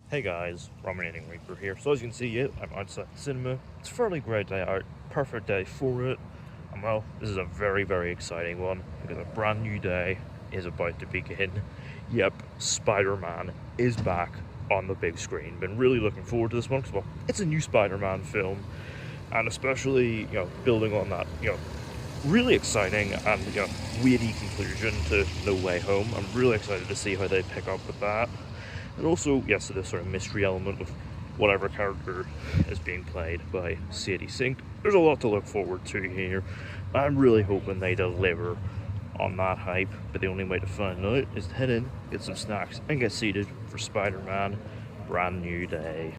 Hey guys, Rominating Reaper here. So as you can see, yeah, I'm outside the cinema. It's a fairly great day out, perfect day for it. And well, this is a very, very exciting one because a brand new day is about to begin. Yep, Spider-Man is back on the big screen. Been really looking forward to this one because, well, it's a new Spider-Man film. And especially, building on that, really exciting and, weighty conclusion to No Way Home. I'm really excited to see how they pick up with that. And also, yes, to this sort of mystery element of whatever character is being played by Sadie Sink. There's a lot to look forward to here. I'm really hoping they deliver on that hype, but the only way to find out is to head in, get some snacks, and get seated for Spider-Man Brand New Day.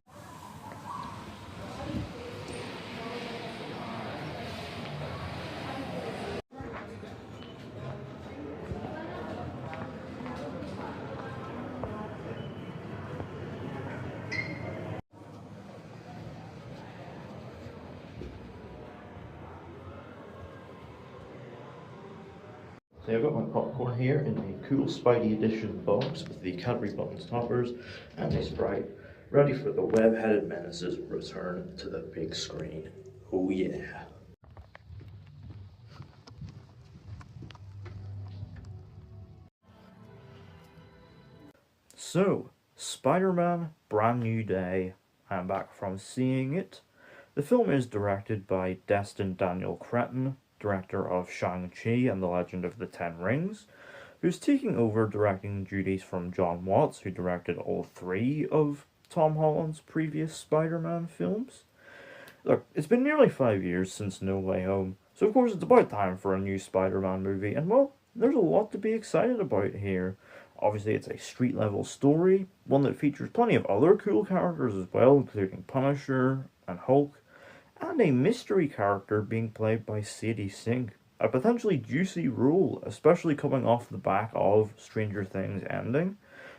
So I've got my popcorn here in the cool Spidey edition box with the Cadbury Buttons toppers and a Sprite, ready for the web-headed menace's return to the big screen. Oh yeah. So, Spider-Man Brand New Day. I'm back from seeing it. The film is directed by Destin Daniel Cretton, director of Shang-Chi and the Legend of the Ten Rings, who's taking over directing duties from John Watts, who directed all three of Tom Holland's previous Spider-Man films. Look, it's been nearly 5 years since No Way Home, so of course it's about time for a new Spider-Man movie, and well, there's a lot to be excited about here. Obviously, it's a street-level story, one that features plenty of other cool characters as well, including Punisher and Hulk, and a mystery character being played by Sadie Sink. A potentially juicy role, especially coming off the back of Stranger Things ending.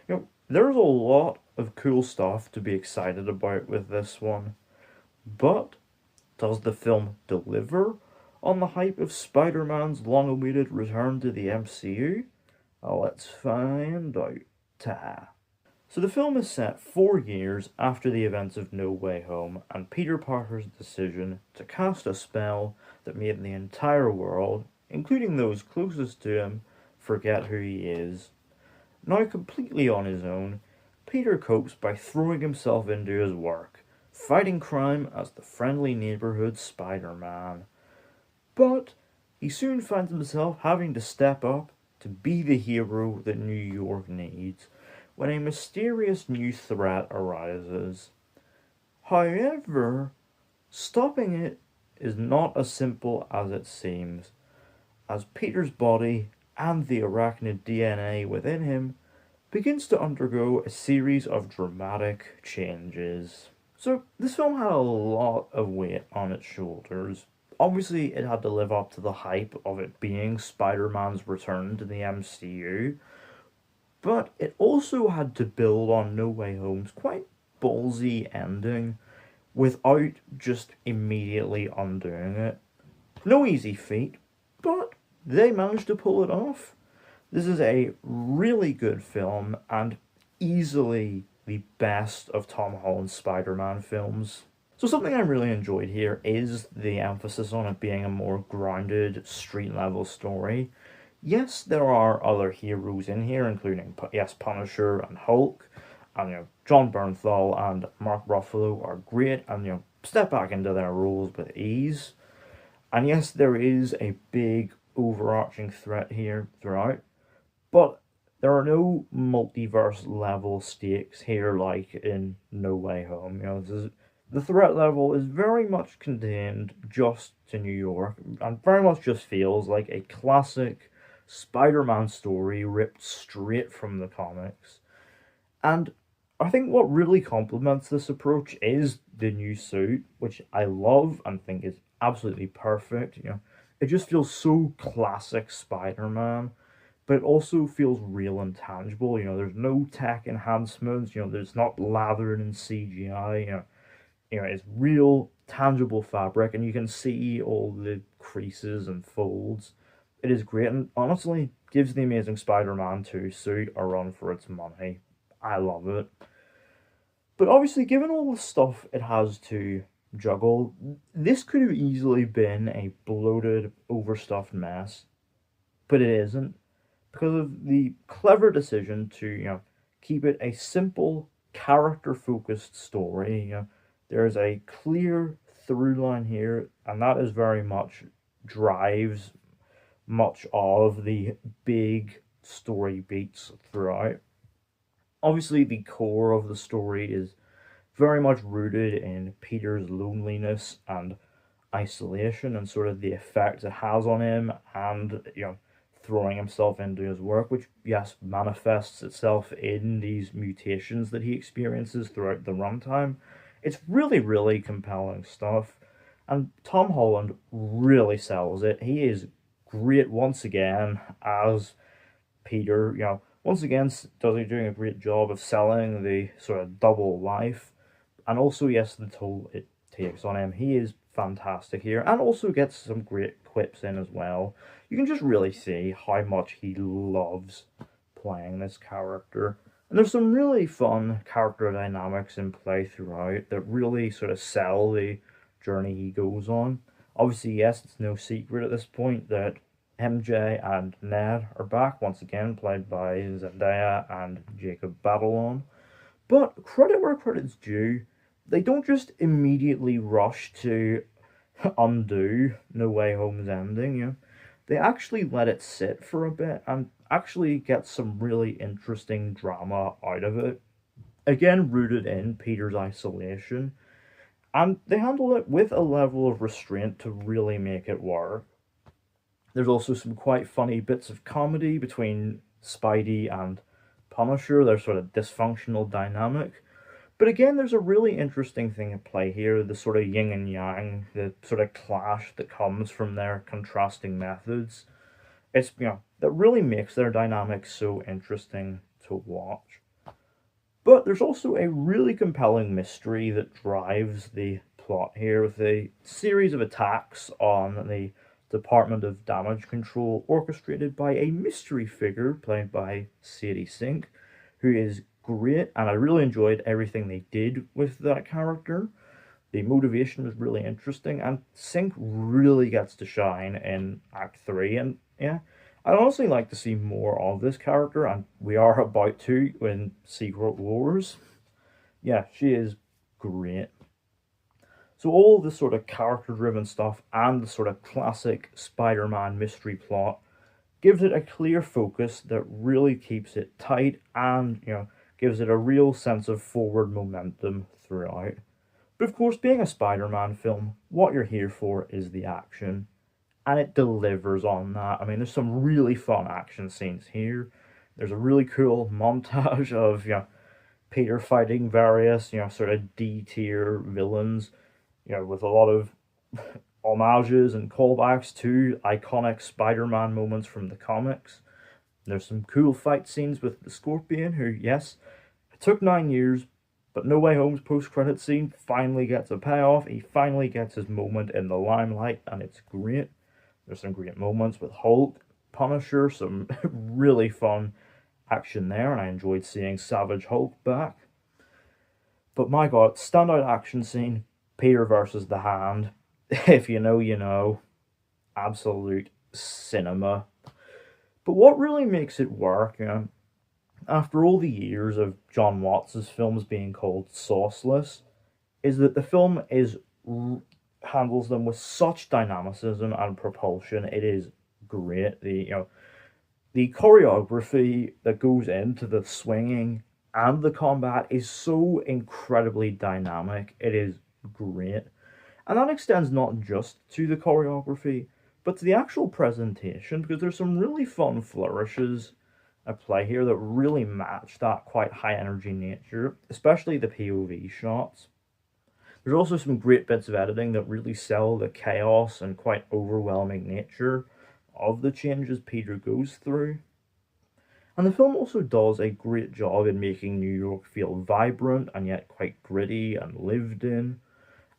There's a lot of cool stuff to be excited about with this one. But does the film deliver on the hype of Spider-Man's long-awaited return to the MCU? Let's find out. So the film is set 4 years after the events of No Way Home and Peter Parker's decision to cast a spell that made the entire world, including those closest to him, forget who he is. Now completely on his own, Peter copes by throwing himself into his work, fighting crime as the friendly neighbourhood Spider-Man. But he soon finds himself having to step up to be the hero that New York needs when a mysterious new threat arises. However, stopping it is not as simple as it seems, as Peter's body and the arachnid DNA within him begins to undergo a series of dramatic changes. So this film had a lot of weight on its shoulders. Obviously, it had to live up to the hype of it being Spider-Man's return to the MCU, but it also had to build on No Way Home's quite ballsy ending without just immediately undoing it. No easy feat, but they managed to pull it off. This is a really good film and easily the best of Tom Holland's Spider-Man films. So something I really enjoyed here is the emphasis on it being a more grounded, street-level story. Yes, there are other heroes in here, including, yes, Punisher and Hulk, and, John Bernthal and Mark Ruffalo are great, and, step back into their roles with ease. And yes, there is a big overarching threat here throughout, but there are no multiverse-level stakes here like in No Way Home. The threat level is very much contained just to New York, and very much just feels like a classic Spider-Man story ripped straight from the comics. And I think what really complements this approach is the new suit, which I love and think is absolutely perfect. It just feels so classic Spider-Man, but it also feels real and tangible. There's no tech enhancements. There's not lathered in CGI. It's real, tangible fabric, and you can see all the creases and folds. It is great and honestly gives the Amazing Spider-Man 2 suit a run for its money. I love it. But obviously, given all the stuff it has to juggle, this could have easily been a bloated, overstuffed mess. But it isn't, because of the clever decision to, keep it a simple, character-focused story. There is a clear through line here, and that is very much drives much of the big story beats throughout. Obviously, the core of the story is very much rooted in Peter's loneliness and isolation and sort of the effect it has on him and, throwing himself into his work, which, yes, manifests itself in these mutations that he experiences throughout the runtime. It's really, really compelling stuff. And Tom Holland really sells it. He is great once again as Peter, once again doing a great job of selling the sort of double life, and also yes, the toll it takes on him. He is fantastic here, and also gets some great quips in as well. You can just really see how much he loves playing this character, and there's some really fun character dynamics in play throughout that really sort of sell the journey he goes on. Obviously, yes, it's no secret at this point that MJ and Ned are back once again, played by Zendaya and Jacob Batalon. But credit where credit's due, they don't just immediately rush to undo No Way Home's ending. They actually let it sit for a bit and actually get some really interesting drama out of it. Again, rooted in Peter's isolation. And they handle it with a level of restraint to really make it work. There's also some quite funny bits of comedy between Spidey and Punisher, their sort of dysfunctional dynamic. But again, there's a really interesting thing at play here, the sort of yin and yang, the sort of clash that comes from their contrasting methods. It's, that really makes their dynamic so interesting to watch. But there's also a really compelling mystery that drives the plot here with a series of attacks on the Department of Damage Control orchestrated by a mystery figure played by Sadie Sink, who is great, and I really enjoyed everything they did with that character. The motivation was really interesting, and Sink really gets to shine in Act 3, and yeah, I'd honestly like to see more of this character, and we are about to in Secret Wars. Yeah, she is great. So all the sort of character-driven stuff and the sort of classic Spider-Man mystery plot gives it a clear focus that really keeps it tight and, gives it a real sense of forward momentum throughout. But of course, being a Spider-Man film, what you're here for is the action, and it delivers on that. I mean, there's some really fun action scenes here. There's a really cool montage of, Peter fighting various, sort of D-tier villains, with a lot of homages and callbacks to iconic Spider-Man moments from the comics. There's some cool fight scenes with the Scorpion, who, yes, it took 9 years, but No Way Home's post-credit scene finally gets a payoff. He finally gets his moment in the limelight, and it's great. There's some great moments with Hulk, Punisher, some really fun action there, and I enjoyed seeing Savage Hulk back. But my god, standout action scene, Peter versus the Hand. If you know, you know. Absolute cinema. But what really makes it work, after all the years of John Watts' films being called sauceless, is that the film handles them with such dynamicism and propulsion. It is great. The choreography that goes into the swinging and the combat is so incredibly dynamic. It is great. And that extends not just to the choreography, but to the actual presentation, because there's some really fun flourishes at play here that really match that quite high energy nature, especially the POV shots. There's also some great bits of editing that really sell the chaos and quite overwhelming nature of the changes Peter goes through. And the film also does a great job in making New York feel vibrant and yet quite gritty and lived in.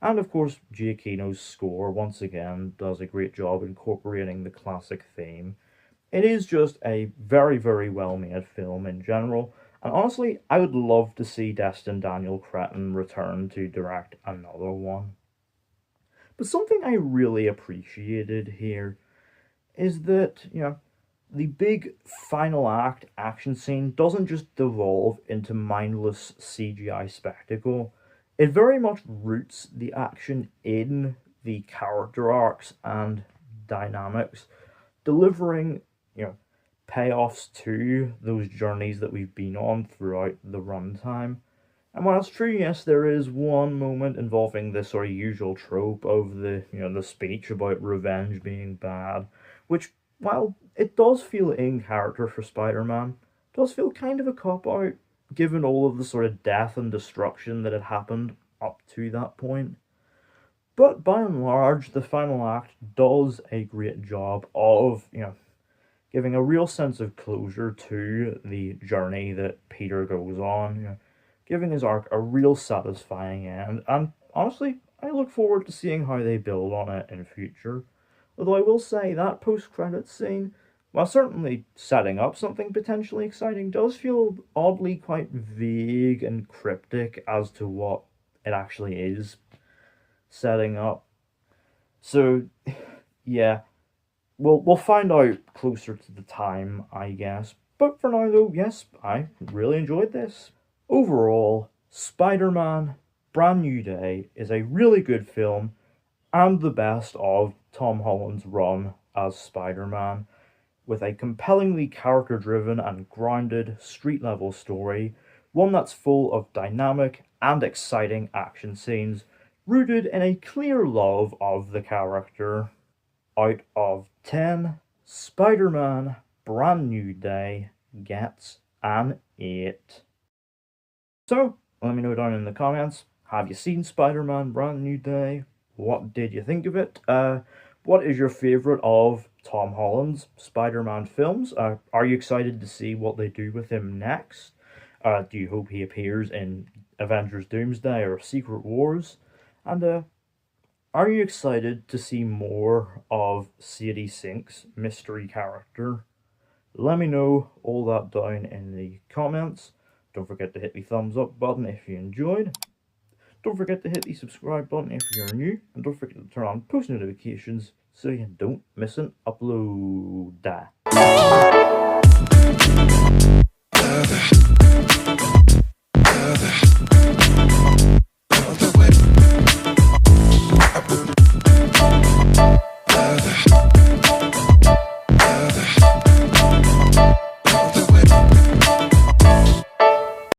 And of course, Giacchino's score once again does a great job incorporating the classic theme. It is just a very, very well made film in general, and honestly, I would love to see Destin Daniel Cretton return to direct another one. But something I really appreciated here is that, the big final act action scene doesn't just devolve into mindless CGI spectacle. It very much roots the action in the character arcs and dynamics, delivering, payoffs to those journeys that we've been on throughout the runtime. And while it's true, yes, there is one moment involving the sort of usual trope of the speech about revenge being bad, which, while it does feel in character for Spider-Man, does feel kind of a cop-out, given all of the sort of death and destruction that had happened up to that point. But by and large, the final act does a great job of, giving a real sense of closure to the journey that Peter goes on, giving his arc a real satisfying end. And honestly, I look forward to seeing how they build on it in future. Although I will say that post-credits scene, while certainly setting up something potentially exciting, does feel oddly quite vague and cryptic as to what it actually is setting up. So, yeah, we'll find out closer to the time, I guess. But for now, though, yes, I really enjoyed this. Overall, Spider-Man Brand New Day is a really good film and the best of Tom Holland's run as Spider-Man, with a compellingly character-driven and grounded street-level story, one that's full of dynamic and exciting action scenes, rooted in a clear love of the character. Out of 10, Spider-Man Brand New Day gets an 8. So, let me know down in the comments, have you seen Spider-Man Brand New Day? What did you think of it? What is your favourite of Tom Holland's Spider-Man films? Are you excited to see what they do with him next? Do you hope he appears in Avengers Doomsday or Secret Wars? And are you excited to see more of Sadie Sink's mystery character? Let me know all that down in the comments. Don't forget to hit the thumbs up button if you enjoyed. Don't forget to hit the subscribe button if you're new. And don't forget to turn on post notifications so you don't miss an upload.